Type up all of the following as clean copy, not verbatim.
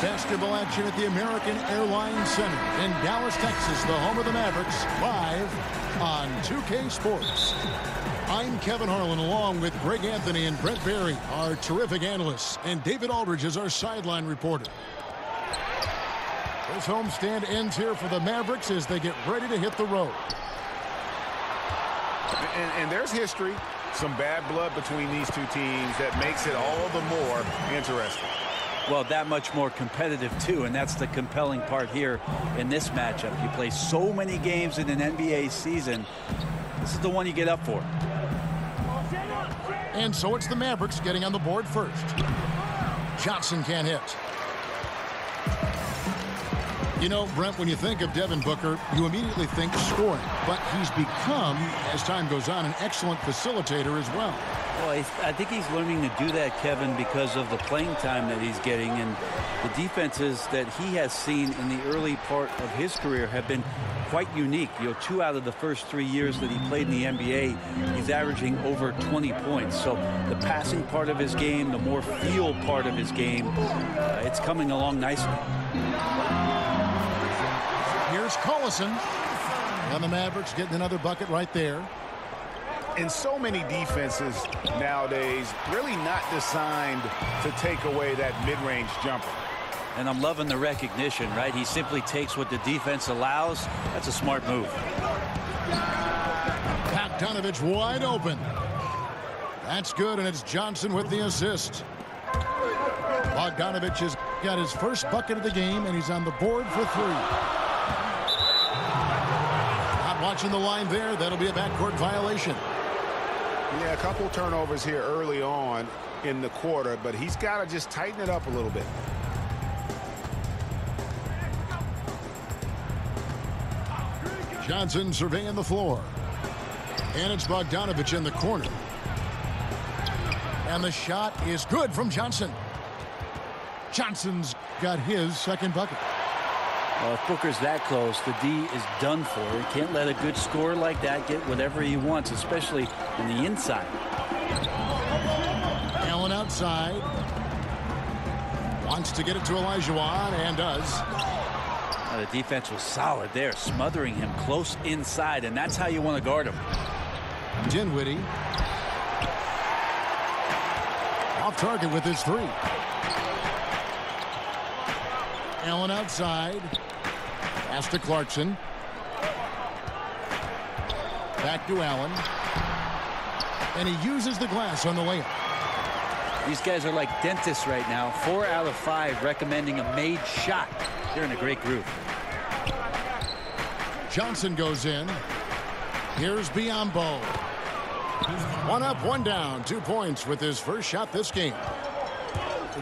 Basketball action at the American Airlines Center in Dallas, Texas, the home of the Mavericks, live on 2K Sports. I'm Kevin Harlan, along with Greg Anthony and Brett Berry, our terrific analysts, and David Aldridge is our sideline reporter. This homestand ends here for the Mavericks as they get ready to hit the road. And there's history, some bad blood between these two teams that makes it all the more interesting. Well, that much more competitive, too, and that's the compelling part here in this matchup. You play so many games in an NBA season. This is the one you get up for. And so it's the Mavericks getting on the board first. Johnson can't hit. You know, Brent, when you think of Devin Booker, you immediately think scoring. But he's become, as time goes on, an excellent facilitator as well. Well, I think he's learning to do that, Kevin, because of the playing time that he's getting. And the defenses that he has seen in the early part of his career have been quite unique. You know, 2 out of the first 3 years that he played in the NBA, he's averaging over 20 points. So the passing part of his game, the more feel part of his game, it's coming along nicely. Here's Collison. And the Mavericks getting another bucket right there. And so many defenses nowadays really not designed to take away that mid-range jumper. And I'm loving the recognition, right? He simply takes what the defense allows. That's a smart move. Bogdanovich wide open. That's good, and it's Johnson with the assist. Bogdanovich has got his first bucket of the game, and he's on the board for 3. Not watching the line there. That'll be a backcourt violation. Yeah, a couple turnovers here early on in the quarter, but he's got to just tighten it up a little bit. Johnson surveying the floor. And it's Bogdanovich in the corner. And the shot is good from Johnson. Johnson's got his second bucket. Well, if Booker's that close, the D is done for. He can't let a good scorer like that get whatever he wants, especially in the inside. Allen outside. Wants to get it to Olajuwon, and does. The defense was solid there, smothering him close inside, and that's how you want to guard him. Dinwiddie. Off target with his 3. Allen outside. Pass to Clarkson. Back to Allen. And he uses the glass on the layup. These guys are like dentists right now. 4 out of 5 recommending a made shot. They're in a great groove. Johnson goes in. Here's Biyombo. 1 up, 1 down. 2 points with his first shot this game.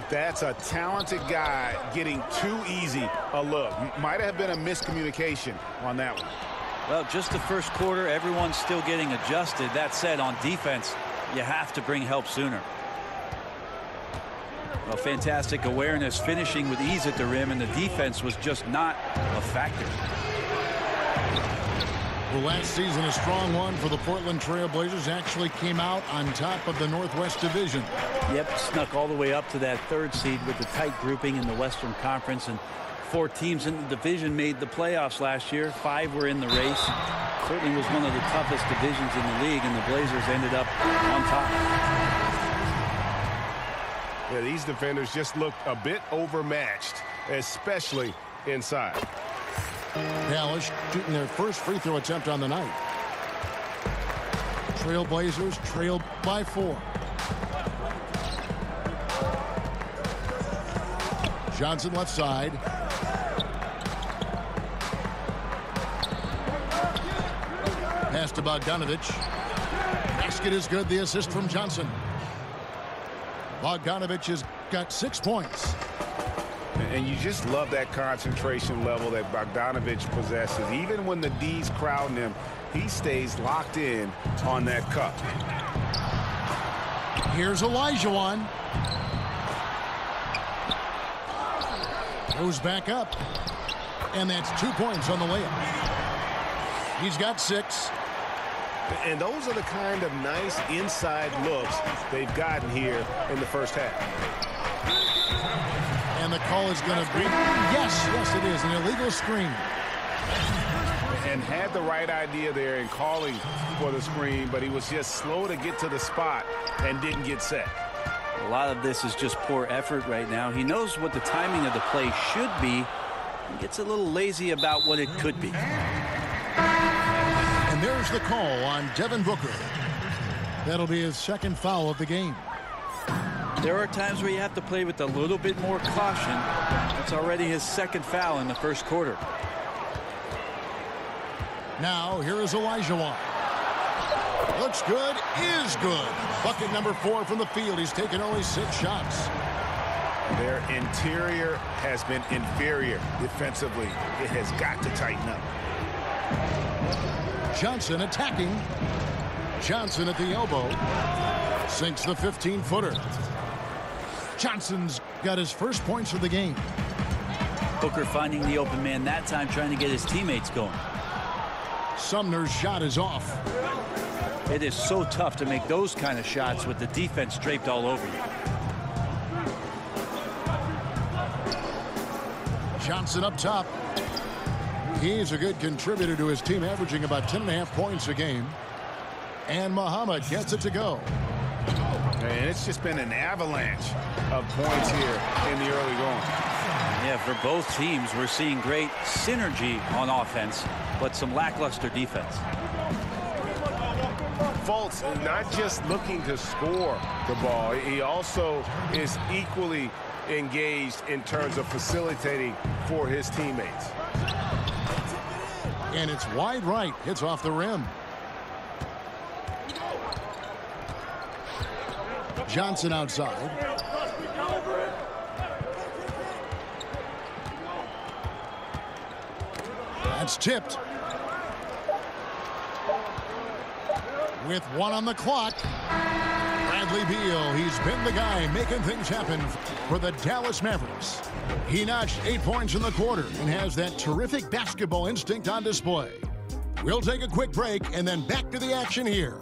That's a talented guy getting too easy a look. Might have been a miscommunication on that one. Well, just the first quarter, everyone's still getting adjusted. That said, on defense, you have to bring help sooner. Well, fantastic awareness, finishing with ease at the rim, and the defense was just not a factor. Well, last season, a strong one for the Portland Trail Blazers, actually came out on top of the Northwest Division. Yep, snuck all the way up to that 3rd seed with the tight grouping in the Western Conference, and 4 teams in the division made the playoffs last year. 5 were in the race. Certainly was one of the toughest divisions in the league, and the Blazers ended up on top. Yeah, these defenders just looked a bit overmatched, especially inside. Dallas shooting their first free throw attempt on the night. Trail Blazers trailed by 4. Johnson left side. Pass to Bogdanovich. Basket is good. The assist from Johnson. Bogdanovich has got 6 points. And you just love that concentration level that Bogdanovich possesses. Even when the D's crowding him, he stays locked in on that cup. Here's Olajuwon. Goes back up. And that's 2 points on the layup. He's got 6. And those are the kind of nice inside looks they've gotten here in the first half. And the call is going to be, yes, it is, an illegal screen. And had the right idea there in calling for the screen, but he was just slow to get to the spot and didn't get set. A lot of this is just poor effort right now. He knows what the timing of the play should be. He gets a little lazy about what it could be. And there's the call on Devin Booker. That'll be his second foul of the game. There are times where you have to play with a little bit more caution. That's already his second foul in the first quarter. Now, here is Elijah. Looks good, is good. Bucket number 4 from the field. He's taken only 6 shots. Their interior has been inferior defensively. It has got to tighten up. Johnson attacking. Johnson at the elbow. Sinks the 15-footer. Johnson's got his first points of the game. Booker finding the open man that time, trying to get his teammates going. Sumner's shot is off. It is so tough to make those kind of shots with the defense draped all over you. Johnson up top. He's a good contributor to his team, averaging about 10.5 points a game. And Muhammad gets it to go. And it's just been an avalanche of points here in the early going. Yeah, for both teams, we're seeing great synergy on offense, but some lackluster defense. Fultz not just looking to score the ball, he also is equally engaged in terms of facilitating for his teammates. And it's wide right. Hits off the rim. Johnson outside. That's tipped. With 1 on the clock, Bradley Beal, he's been the guy making things happen for the Dallas Mavericks. He notched 8 points in the quarter and has that terrific basketball instinct on display. We'll take a quick break and then back to the action here.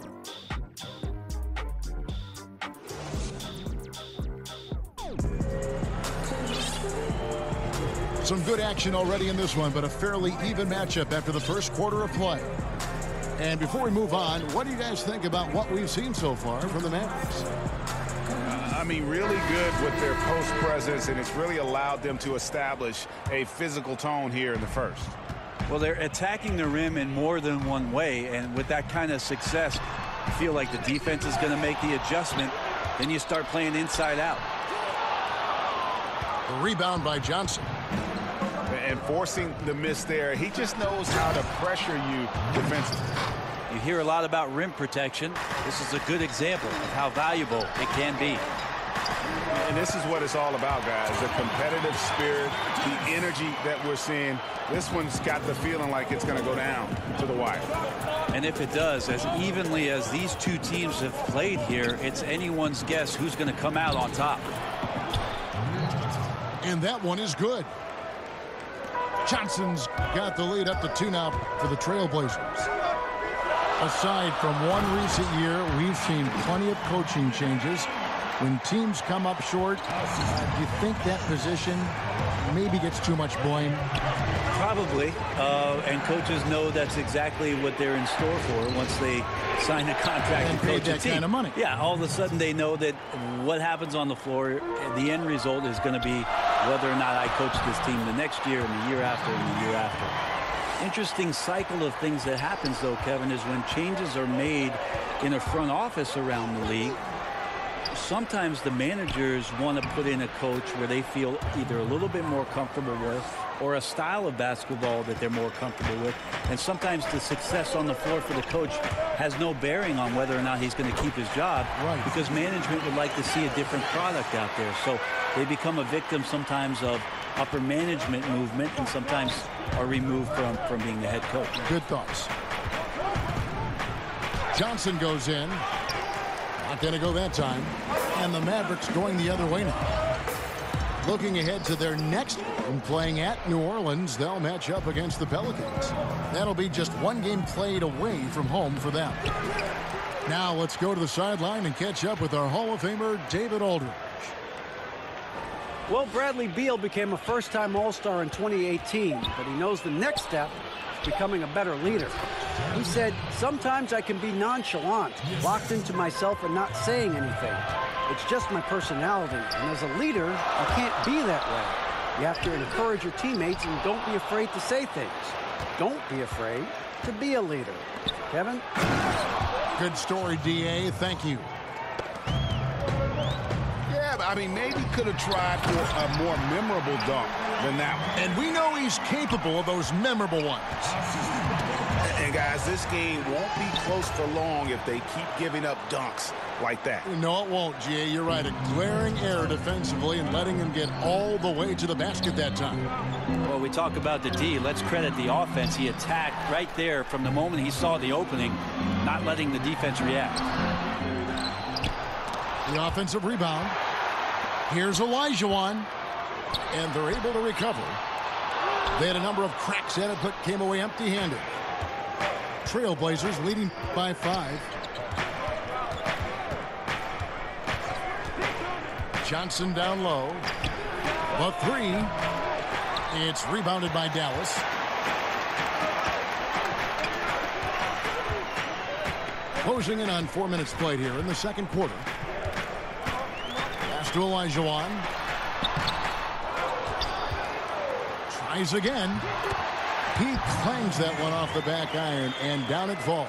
Some good action already in this one, but a fairly even matchup after the first quarter of play. And before we move on, what do you guys think about what we've seen so far from the Mavericks? I mean, really good with their post presence, and it's really allowed them to establish a physical tone here in the first. Well, they're attacking the rim in more than one way, and with that kind of success, you feel like the defense is going to make the adjustment. Then you start playing inside out. The rebound by Johnson. And forcing the miss there, he just knows how to pressure you defensively. You hear a lot about rim protection. This is a good example of how valuable it can be. And this is what it's all about, guys. The competitive spirit, the energy that we're seeing. This one's got the feeling like it's going to go down to the wire. And if it does, as evenly as these two teams have played here, it's anyone's guess who's going to come out on top. And that one is good. Johnson's got the lead up to 2 now for the Trailblazers. Aside from one recent year, we've seen plenty of coaching changes. When teams come up short, do you think that position maybe gets too much blame? Probably. And coaches know that's exactly what they're in store for once they sign a contract and coach a team. Kind of money. Yeah, all of a sudden they know that what happens on the floor, the end result is going to be whether or not I coach this team the next year and the year after and the year after. Interesting cycle of things that happens, though, Kevin, is when changes are made in a front office around the league, sometimes the managers want to put in a coach where they feel either a little bit more comfortable with or a style of basketball that they're more comfortable with. And sometimes the success on the floor for the coach has no bearing on whether or not he's going to keep his job, right, because management would like to see a different product out there. So they become a victim sometimes of upper management movement and sometimes are removed from being the head coach. Good thoughts. Johnson goes in. Not going to go that time. And the Mavericks going the other way now. Looking ahead to their next one, playing at New Orleans, they'll match up against the Pelicans. That'll be just one game played away from home for them. Now let's go to the sideline and catch up with our Hall of Famer, David Aldridge. Well, Bradley Beal became a first-time All-Star in 2018, but he knows the next step is becoming a better leader. He said, sometimes I can be nonchalant, locked into myself and not saying anything. It's just my personality, and as a leader, you can't be that way. You have to encourage your teammates and don't be afraid to say things. Don't be afraid to be a leader. Kevin? Good story, D.A. Thank you. Yeah, I mean, maybe could have tried for a more memorable dunk than that one. And we know he's capable of those memorable ones. And, guys, this game won't be close for long if they keep giving up dunks like that. No, it won't, Jay. You're right. A glaring error defensively and letting him get all the way to the basket that time. Well, we talk about the D. Let's credit the offense. He attacked right there from the moment he saw the opening, not letting the defense react. The offensive rebound. Here's Olajuwon. And they're able to recover. They had a number of cracks at it, but came away empty-handed. Trailblazers leading by 5. Johnson down low. The 3. It's rebounded by Dallas. Closing in on 4 minutes played here in the second quarter. Pass to Olajuwon. Tries again. He clangs that one off the back iron, and down it falls.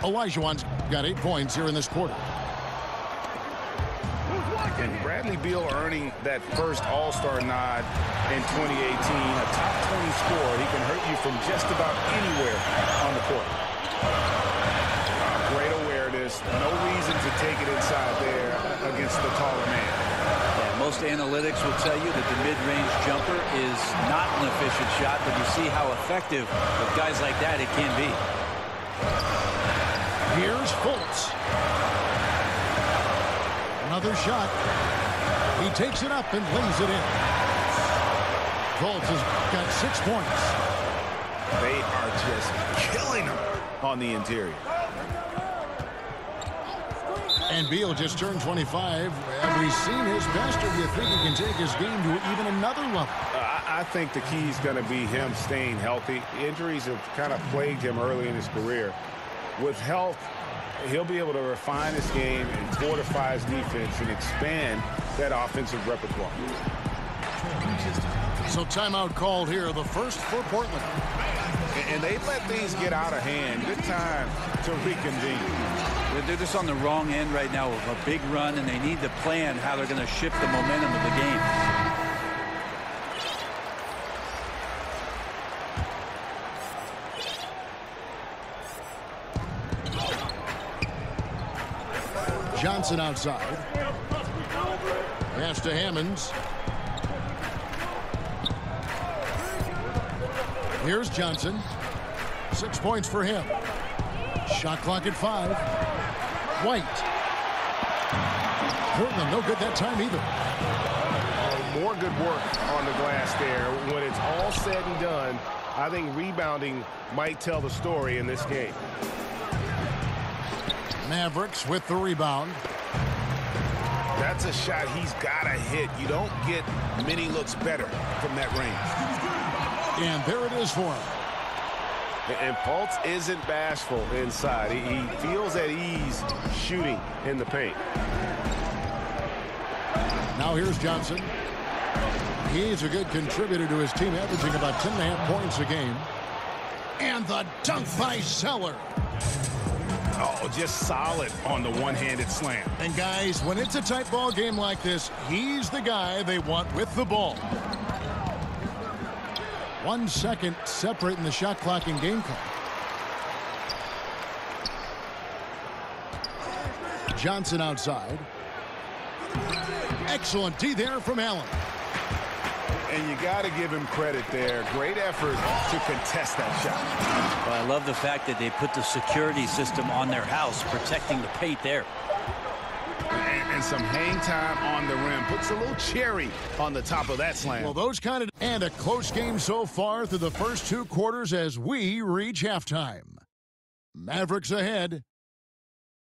Olajuwon's got 8 points here in this quarter. And Bradley Beal earning that first All-Star nod in 2018. A top 20 scorer. He can hurt you from just about anywhere on the court. Great awareness. No reason to take it inside there against the taller man. Yeah, most analytics will tell you that the mid-range jumper is not an efficient shot, but you see how effective with guys like that it can be. Here's Fultz. Another shot. He takes it up and lays it in. Fultz has got 6 points. They are just killing him on the interior. And Beal just turned 25. Have we seen his best, or do you think he can take his game to even another level? I think the key is going to be him staying healthy. Injuries have kind of plagued him early in his career. With health, he'll be able to refine his game and fortify his defense and expand that offensive repertoire. So timeout called here, the first for Portland. And they let things get out of hand. Good time to reconvene. They're just on the wrong end right now of a big run, and they need to plan how they're going to shift the momentum of the game. Johnson outside. Pass to Hammonds. Here's Johnson. 6 points for him. Shot clock at 5. White. Portland no good that time either. More good work on the glass there. When it's all said and done, I think rebounding might tell the story in this game. Mavericks with the rebound. That's a shot he's got to hit. You don't get many looks better from that range. And there it is for him. And Fultz isn't bashful inside. He feels at ease shooting in the paint. Now here's Johnson. He's a good contributor to his team, averaging about 10.5 points a game. And the dunk by Zeller. Oh, just solid on the one-handed slam. And guys, when it's a tight ball game like this, he's the guy they want with the ball. 1 second separating the shot clock and game clock. Johnson outside. Excellent D there from Allen. And you got to give him credit there. Great effort to contest that shot. Well, I love the fact that they put the security system on their house, protecting the paint there. And some hang time on the rim. Puts a little cherry on the top of that slam. Well, those kind of... And a close game so far through the first 2 quarters as we reach halftime. Mavericks ahead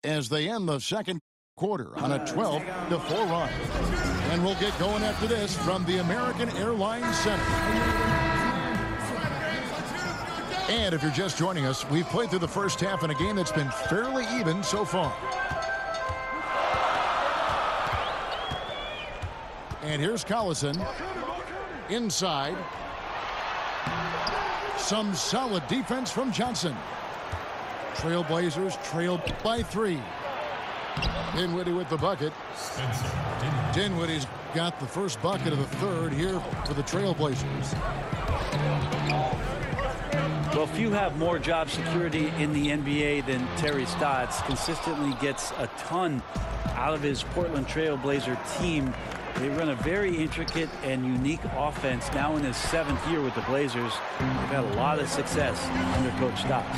as they end the second quarter on a 12-4 run. And we'll get going after this from the American Airlines Center. And if you're just joining us, we've played through the first half in a game that's been fairly even so far. And here's Collison. Inside. Some solid defense from Johnson. Trailblazers trailed by 3. Dinwiddie with the bucket. Dinwiddie's got the first bucket of the third here for the Trailblazers. Well, few have more job security in the NBA than Terry Stotts. Consistently gets a ton out of his Portland Trailblazer team. They run a very intricate and unique offense now in his 7th year with the Blazers. They've had a lot of success under Coach Stotts.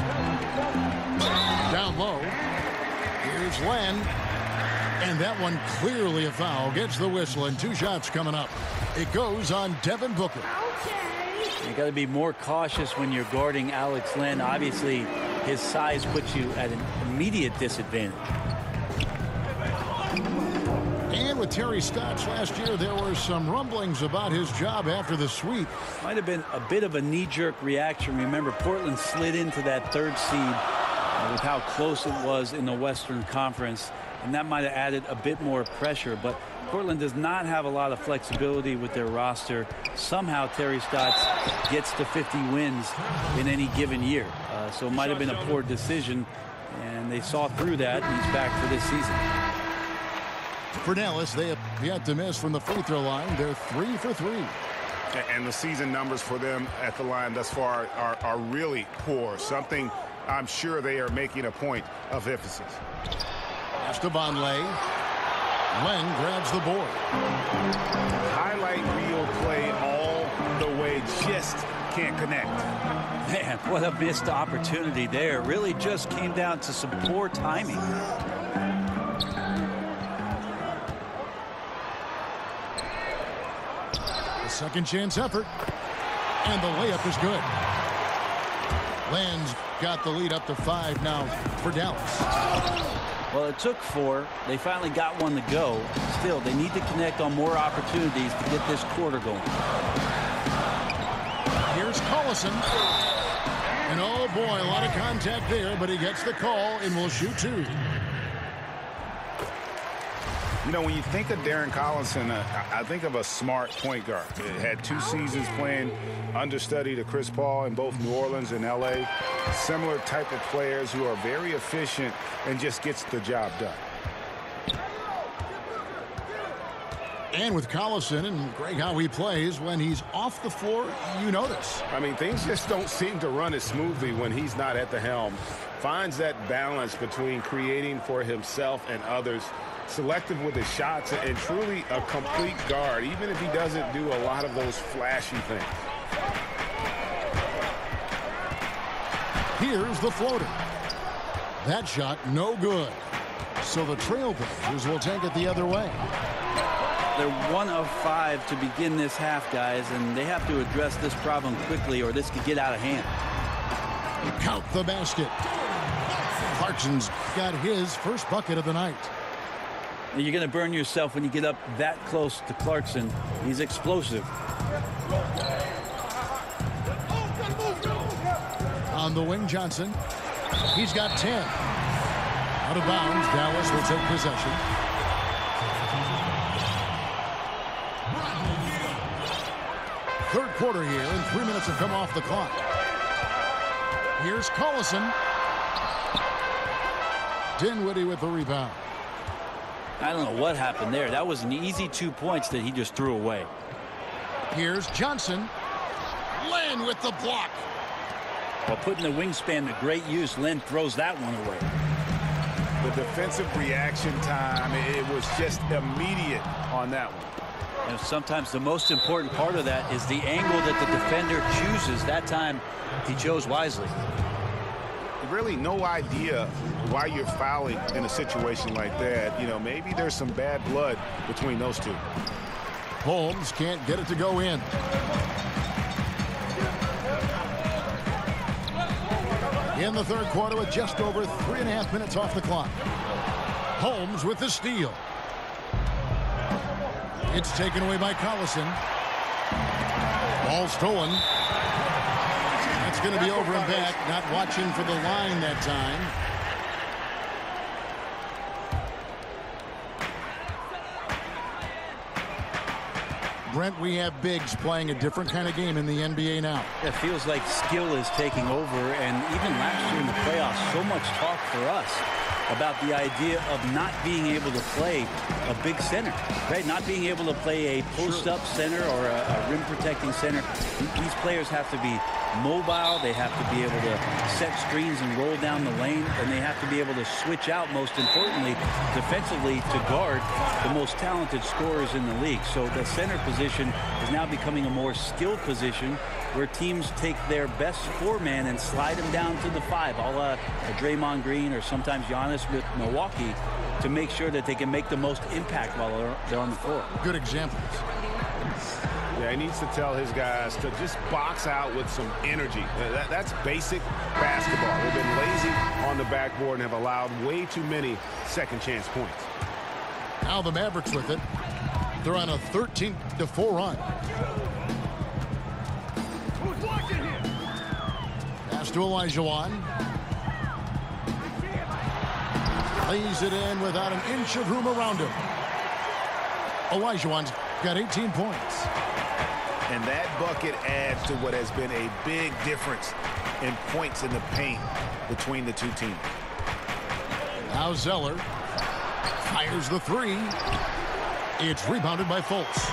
Down low. Here's Len. And that one clearly a foul. Gets the whistle and 2 shots coming up. It goes on Devin Booker. You got to be more cautious when you're guarding Alex Len. Obviously, his size puts you at an immediate disadvantage. And with Terry Stotts last year, there were some rumblings about his job after the sweep. Might have been a bit of a knee-jerk reaction. Remember, Portland slid into that 3rd seed with how close it was in the Western Conference, and that might have added a bit more pressure. But Portland does not have a lot of flexibility with their roster. Somehow Terry Stotts gets to 50 wins in any given year. So it might have been a poor decision, and they saw through that, and he's back for this season. For Dallas, they have yet to miss from the free throw line. They're 3 for 3. And the season numbers for them at the line thus far are really poor. Something I'm sure they are making a point of emphasis. Esteban Lay. Len grabs the board. Highlight reel play all the way, just can't connect. Man, what a missed opportunity there. Really just came down to some poor timing. A second chance effort. And the layup is good. Len's got the lead up to 5 now for Dallas. Well, it took 4. They finally got one to go. Still, they need to connect on more opportunities to get this quarter going. Here's Collison. And oh boy, a lot of contact there, but he gets the call and will shoot 2. You know, when you think of Darren Collison, I think of a smart point guard. It had 2 seasons playing understudy to Chris Paul in both New Orleans and L.A. Similar type of players who are very efficient and just gets the job done. And with Collison and Greg, how he plays, when he's off the floor, you notice. I mean, things just don't seem to run as smoothly when he's not at the helm. Finds that balance between creating for himself and others, selective with his shots, and truly a complete guard, even if he doesn't do a lot of those flashy things. Here's the floater. That shot, no good. So the Trailblazers will take it the other way. They're 1 of 5 to begin this half, guys, and they have to address this problem quickly or this could get out of hand. Count the basket. Clarkson's got his first bucket of the night. You're going to burn yourself when you get up that close to Clarkson. He's explosive. On the wing, Johnson. He's got 10. Out of bounds, Dallas will take possession. Third quarter here, and 3 minutes have come off the clock. Here's Collison. Dinwiddie with the rebound. I don't know what happened there. That was an easy 2 points that he just threw away. Here's Johnson. Len with the block. While putting the wingspan to great use, Len throws that one away. The defensive reaction time, it was just immediate on that one. And sometimes the most important part of that is the angle that the defender chooses. That time, he chose wisely. Really no idea why you're fouling in a situation like that. You know, maybe there's some bad blood between those two. Holmes can't get it to go in. In the third quarter with just over 3.5 minutes off the clock. Holmes with the steal. It's taken away by Collison. Ball stolen. That's going to be over and back. Not watching for the line that time. Brent, we have bigs playing a different kind of game in the NBA now. It feels like skill is taking over, and even last year in the playoffs, so much talk for us about the idea of not being able to play a big center, right? Not being able to play a post-up center or a rim-protecting center. These players have to be mobile. They have to be able to set screens and roll down the lane, and they have to be able to switch out, most importantly, defensively to guard the most talented scorers in the league. So the center position is now becoming a more skilled position where teams take their best four-man and slide them down to the 5, a la Draymond Green or sometimes Giannis with Milwaukee, to make sure that they can make the most impact while they're on the floor. Good examples. Yeah, he needs to tell his guys to just box out with some energy. That's basic basketball. They've been lazy on the backboard and have allowed way too many second chance points. Now the Mavericks with it. They're on a 13-4 run. Pass to Olajuwon. Lays it in without an inch of room around him. Olajuwon's got 18 points. And that bucket adds to what has been a big difference in points in the paint between the two teams. Now Zeller fires the 3. It's rebounded by Fultz.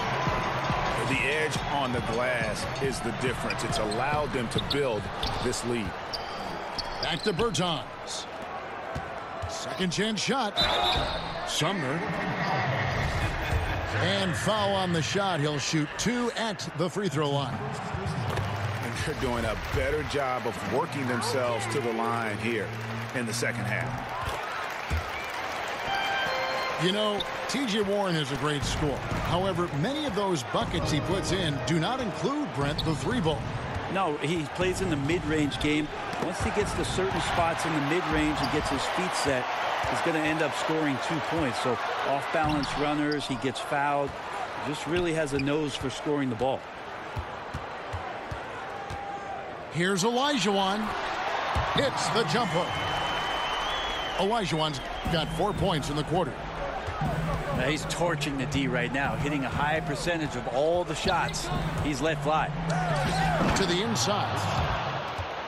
The edge on the glass is the difference. It's allowed them to build this lead. Back to Bertans. Second chance shot. Sumner. And foul on the shot. He'll shoot 2 at the free throw line. And they're doing a better job of working themselves to the line here in the second half. You know, T.J. Warren is a great scorer. However, many of those buckets he puts in do not include, Brent, the 3-ball. No, he plays in the mid-range game. Once he gets to certain spots in the mid-range and gets his feet set, he's going to end up scoring 2 points. So off-balance runners, he gets fouled. Just really has a nose for scoring the ball. Here's Olajuwon. Hits the jumper. Olajuwon's got 4 points in the quarter. Now he's torching the D right now, hitting a high percentage of all the shots he's let fly. To the inside.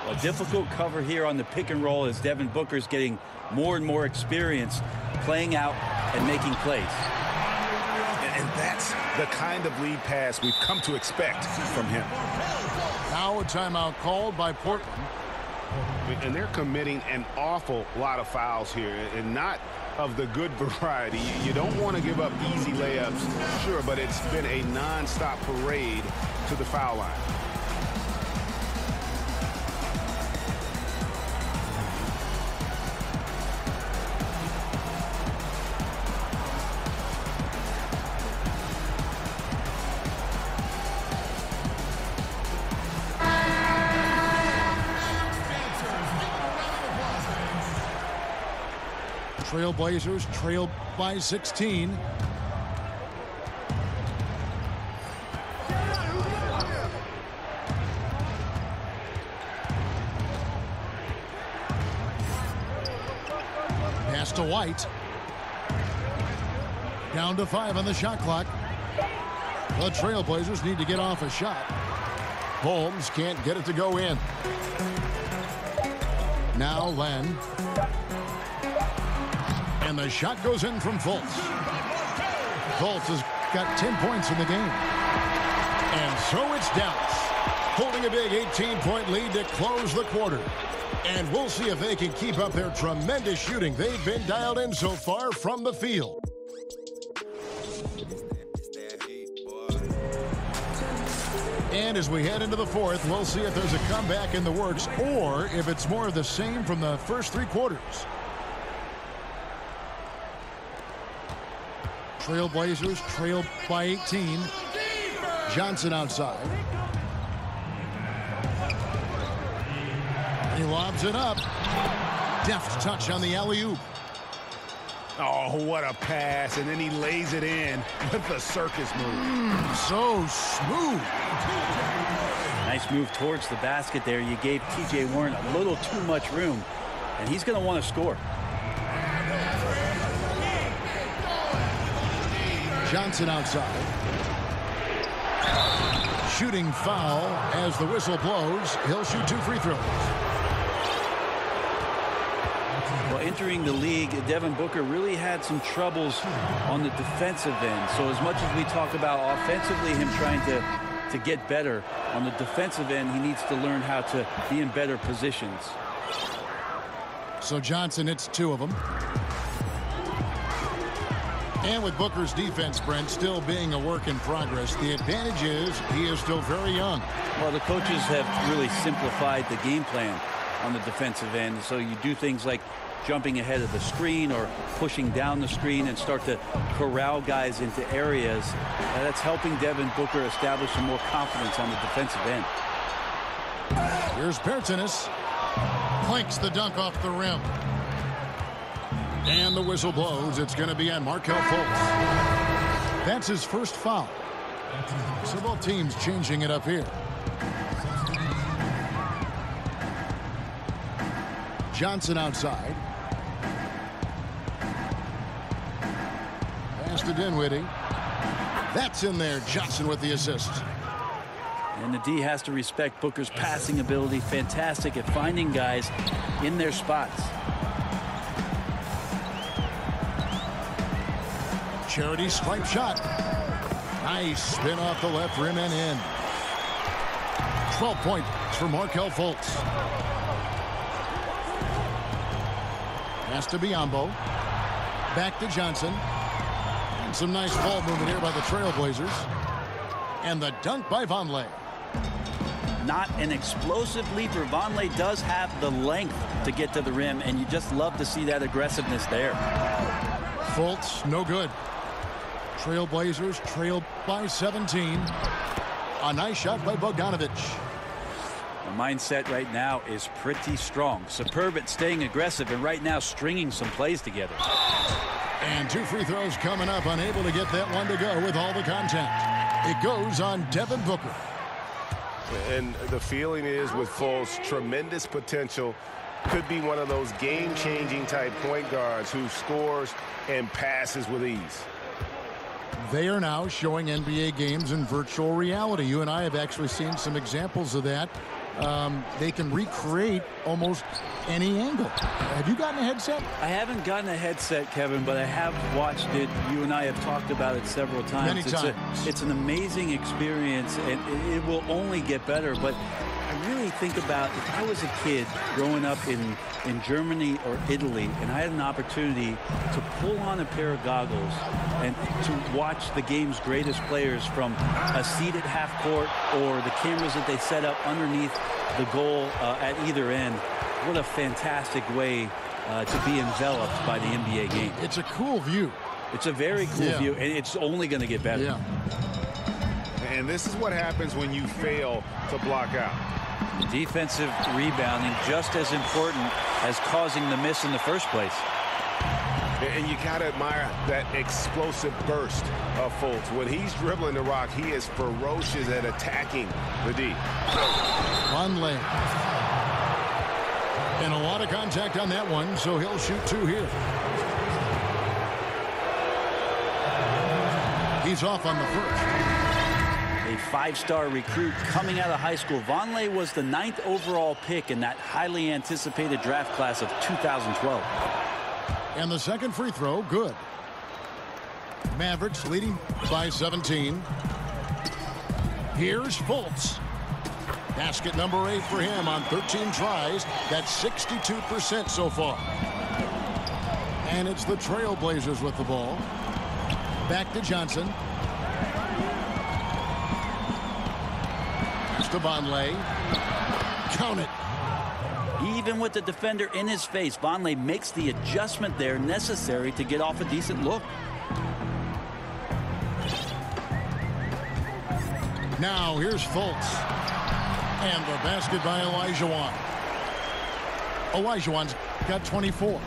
A difficult cover here on the pick and roll as Devin Booker's getting more and more experience playing out and making plays. And that's the kind of lead pass we've come to expect from him. Now a timeout called by Portland. And they're committing an awful lot of fouls here, and not of the good variety. You don't want to give up easy layups, sure, but it's been a non-stop parade to the foul line. Trailblazers trail by 16. Pass to White. Down to 5 on the shot clock. The Trailblazers need to get off a shot. Holmes can't get it to go in. Now Len. And the shot goes in from Fultz. Fultz has got 10 points in the game. And so it's Dallas, holding a big 18-point lead to close the quarter. And we'll see if they can keep up their tremendous shooting they've been dialed in so far from the field. And as we head into the fourth, we'll see if there's a comeback in the works or if it's more of the same from the first 3 quarters. Trailblazers trail by 18. Johnson outside. He lobs it up. Deft touch on the alley-oop. Oh, what a pass. And then he lays it in with the circus move. So smooth. Nice move towards the basket there. You gave T.J. Warren a little too much room, and he's going to want to score. Johnson outside. Shooting foul as the whistle blows. He'll shoot 2 free throws. Well, entering the league, Devin Booker really had some troubles on the defensive end. So as much as we talk about offensively him trying to get better, on the defensive end he needs to learn how to be in better positions. So Johnson hits 2 of them. And with Booker's defense, Brent, still being a work in progress, the advantage is he is still very young. Well, the coaches have really simplified the game plan on the defensive end. So you do things like jumping ahead of the screen or pushing down the screen and start to corral guys into areas. That's helping Devin Booker establish some more confidence on the defensive end. Here's Pertinis. Clinks the dunk off the rim. And the whistle blows. It's going to be on Markelle Fultz. That's his first foul. So both teams changing it up here. Johnson outside. Pass to Dinwiddie. That's in there. Johnson with the assist. And the D has to respect Booker's passing ability. Fantastic at finding guys in their spots. Charity stripe shot. Nice spin off the left rim and in. 12 points for Markelle Fultz. Pass to Biyombo. Back to Johnson. And some nice ball movement here by the Trailblazers. And the dunk by Vonleh. Not an explosive leaper. Vonleh does have the length to get to the rim, and you just love to see that aggressiveness there. Fultz, no good. Trailblazers trail by 17. A nice shot by Bogdanovic. The mindset right now is pretty strong. Superb at staying aggressive, and right now stringing some plays together. And 2 free throws coming up. Unable to get that one to go with all the contact. It goes on Devin Booker. And the feeling is with Fultz, tremendous potential. Could be one of those game-changing type point guards who scores and passes with ease. They are now showing NBA games in virtual reality. You and I have actually seen some examples of that. They can recreate almost any angle. Have you gotten a headset? I haven't gotten a headset, Kevin, but I have watched it. You and I have talked about it several times. Many times. It's an amazing experience, and it will only get better. But I really think about if I was a kid growing up in Germany or Italy, and I had an opportunity to pull on a pair of goggles and to watch the game's greatest players from a seat at half court or the cameras that they set up underneath the goal at either end. What a fantastic way to be enveloped by the NBA game. It's a cool view. It's a very cool view, and it's only going to get better. Yeah. And this is what happens when you fail to block out. Defensive rebounding just as important as causing the miss in the first place. And you got to admire that explosive burst of Fultz. When he's dribbling the rock, he is ferocious at attacking the D. Vonleh. And a lot of contact on that one, so he'll shoot 2 here. He's off on the first. A 5-star recruit coming out of high school. Vonleh was the 9th overall pick in that highly anticipated draft class of 2012. And the second free throw, good. Mavericks leading by 17. Here's Fultz. Basket number 8 for him on 13 tries. That's 62% so far. And it's the Trailblazers with the ball. Back to Johnson. Pass to Vonleh. Count it. Even with the defender in his face, Vonleh makes the adjustment there necessary to get off a decent look. Now here's Fultz. And the basket by Olajuwon. Olajuwon's got 24.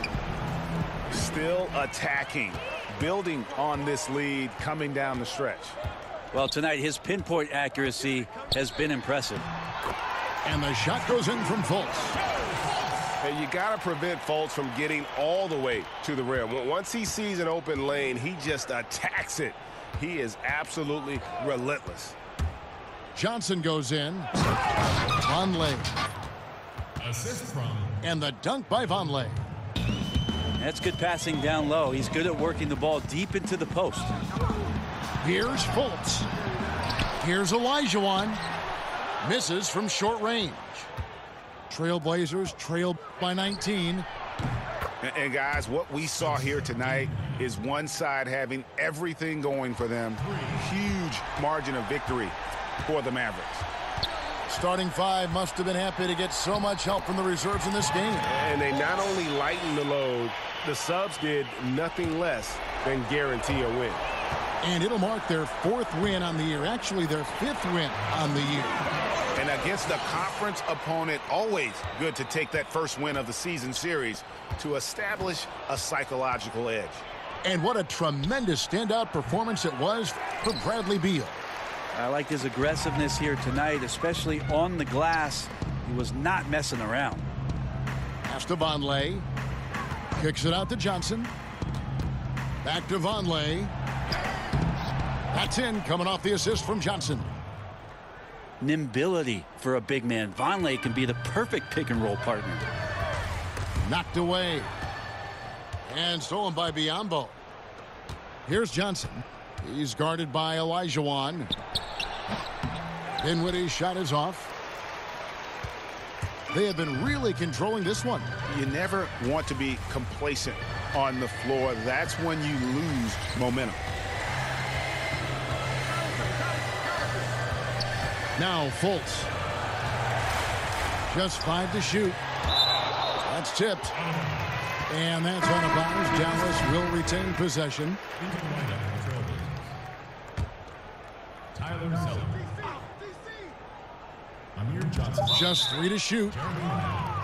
Still attacking, building on this lead coming down the stretch. Well, tonight his pinpoint accuracy has been impressive. And the shot goes in from Fultz. And you got to prevent Fultz from getting all the way to the rim. Once he sees an open lane, he just attacks it. He is absolutely relentless. Johnson goes in. Vonleh. Assist from. And the dunk by Vonleh. That's good passing down low. He's good at working the ball deep into the post. Here's Fultz. Here's Olajuwon. Misses from short range. Trailblazers trail by 19. And guys, what we saw here tonight is one side having everything going for them. Huge margin of victory for the Mavericks. Starting five must have been happy to get so much help from the reserves in this game. And they not only lightened the load, the subs did nothing less than guarantee a win. And it'll mark their fourth win on the year. Actually, their fifth win on the year. And against a conference opponent, always good to take that first win of the season series to establish a psychological edge. And what a tremendous standout performance it was for Bradley Beal. I like his aggressiveness here tonight, especially on the glass. He was not messing around. Pass to Vonleh. Kicks it out to Johnson. Back to Vonleh. That's in, coming off the assist from Johnson. Nimbility for a big man. Vonleh can be the perfect pick-and-roll partner. Knocked away. And stolen by Biyombo. Here's Johnson. He's guarded by Olajuwon. Dinwiddie's shot is off. They have been really controlling this one. You never want to be complacent on the floor. That's when you lose momentum. Now Fultz. Just 5 to shoot. That's tipped. And that's out of bounds. Dallas will retain possession. Tyler Zeller. Amir Johnson. Just 3 to shoot.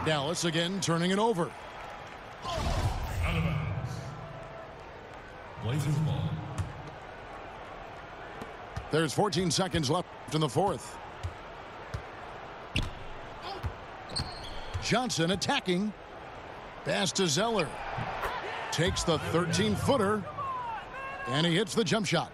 Dallas again turning it over. Out of bounds. Blazers ball. There's 14 seconds left in the fourth. Johnson attacking. Pass to Zeller. Takes the 13-footer. And he hits the jump shot.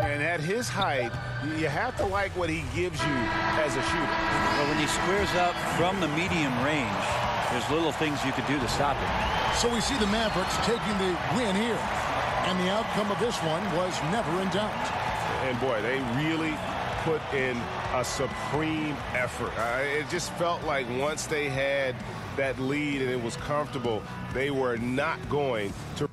And at his height, you have to like what he gives you as a shooter. Well, when he squares up from the medium range, there's little things you could do to stop him. So we see the Mavericks taking the win here. And the outcome of this one was never in doubt. And boy, they really put in a supreme effort. It just felt like once they had that lead and it was comfortable, they were not going to